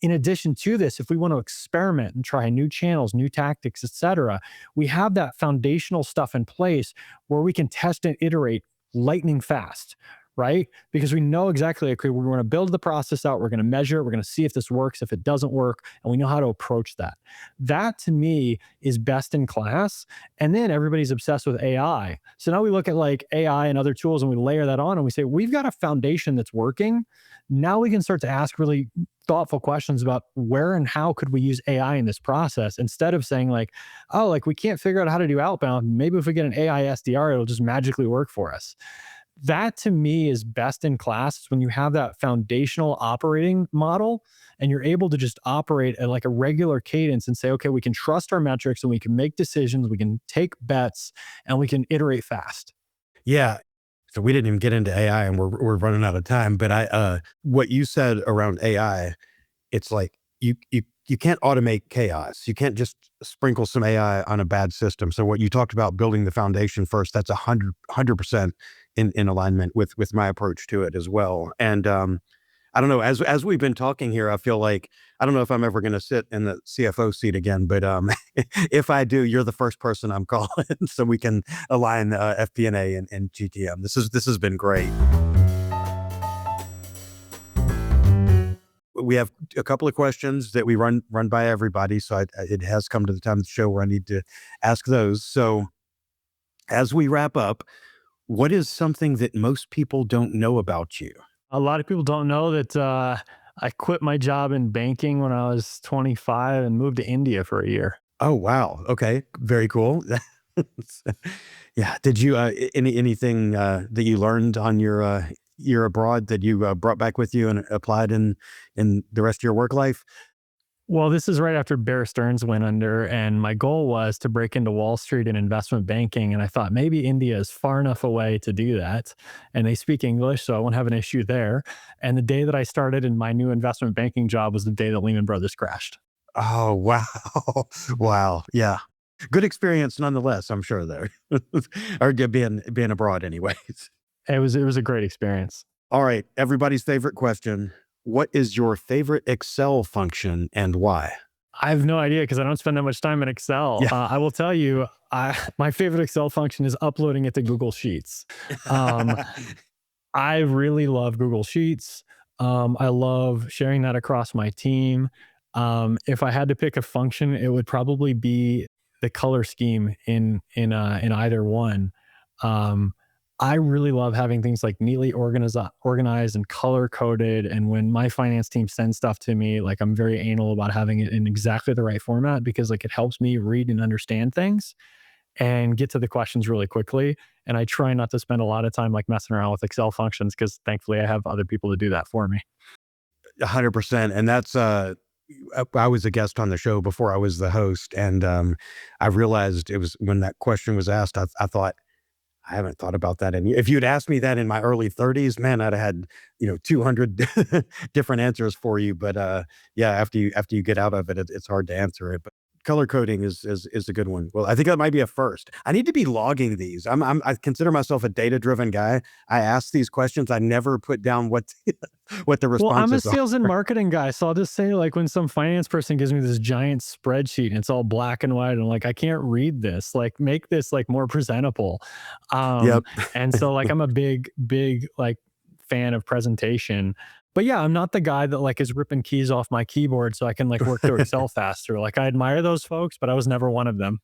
In addition to this, if we want to experiment and try new channels, new tactics, etc., we have that foundational stuff in place where we can test and iterate lightning fast, right? Because we know exactly, okay, we're going to build the process out, we're going to measure it, we're going to see if this works, if it doesn't work, and we know how to approach that. That to me is best in class. And then everybody's obsessed with AI. So now we look at like AI and other tools and we layer that on and we say, we've got a foundation that's working. Now we can start to ask really thoughtful questions about where and how could we use AI in this process, instead of saying like, oh, like we can't figure out how to do outbound. Maybe if we get an AI SDR, it'll just magically work for us. That to me is best in class. It's when you have that foundational operating model and you're able to just operate at like a regular cadence and say, okay, we can trust our metrics and we can make decisions, we can take bets, and we can iterate fast. Yeah. So we didn't even get into AI and we're running out of time, but what you said around AI, it's like you can't automate chaos. You can't just sprinkle some AI on a bad system. So what you talked about, building the foundation first, that's 100% in alignment with my approach to it as well. And I don't know, as we've been talking here, I feel like, I don't know if I'm ever going to sit in the CFO seat again, but if I do, you're the first person I'm calling so we can align FP&A and GTM. This has been great. We have a couple of questions that we run by everybody. So it has come to the time of the show where I need to ask those. So as we wrap up, what is something that most people don't know about you? A lot of people don't know that I quit my job in banking when I was 25 and moved to India for a year. Oh, wow. Okay. Very cool. Yeah. Did you, anything that you learned on your year abroad that you brought back with you and applied in the rest of your work life? Well, this is right after Bear Stearns went under, and my goal was to break into Wall Street and investment banking. And I thought maybe India is far enough away to do that. And they speak English, so I won't have an issue there. And the day that I started in my new investment banking job was the day that Lehman Brothers crashed. Oh, wow. Wow. Yeah. Good experience nonetheless, I'm sure there. Or being abroad anyways. It was a great experience. All right. Everybody's favorite question. What is your favorite Excel function and why? I have no idea because I don't spend that much time in Excel. Yeah. I will tell you, my favorite Excel function is uploading it to Google Sheets. I really love Google Sheets. I love sharing that across my team. If I had to pick a function, it would probably be the color scheme in either one. I really love having things like neatly organized and color coded. And when my finance team sends stuff to me, like I'm very anal about having it in exactly the right format, because like it helps me read and understand things and get to the questions really quickly. And I try not to spend a lot of time like messing around with Excel functions, because thankfully I have other people to do that for me. 100%. And that's, I was a guest on the show before I was the host. And I realized it was when that question was asked, I thought, I haven't thought about that. And if you'd asked me that in my early 30s, man, I'd have had, 200 different answers for you. But yeah, after you get out of it, it's hard to answer it. But color coding is a good one. Well, I think that might be a first. I need to be logging these. I consider myself a data-driven guy. I ask these questions. I never put down what the responses are. Well, I'm a sales and marketing guy, so I'll just say, like, when some finance person gives me this giant spreadsheet and it's all black and white, and I'm like, I can't read this. Like, make this like more presentable. Yep. And so like I'm a big like fan of presentation. But yeah, I'm not the guy that like is ripping keys off my keyboard so I can like work through Excel faster. Like I admire those folks, but I was never one of them.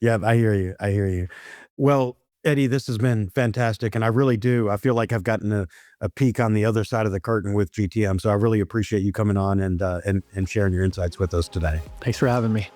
Yeah, I hear you. Well, Eddie, this has been fantastic. And I really do. I feel like I've gotten a peek on the other side of the curtain with GTM. So I really appreciate you coming on and sharing your insights with us today. Thanks for having me.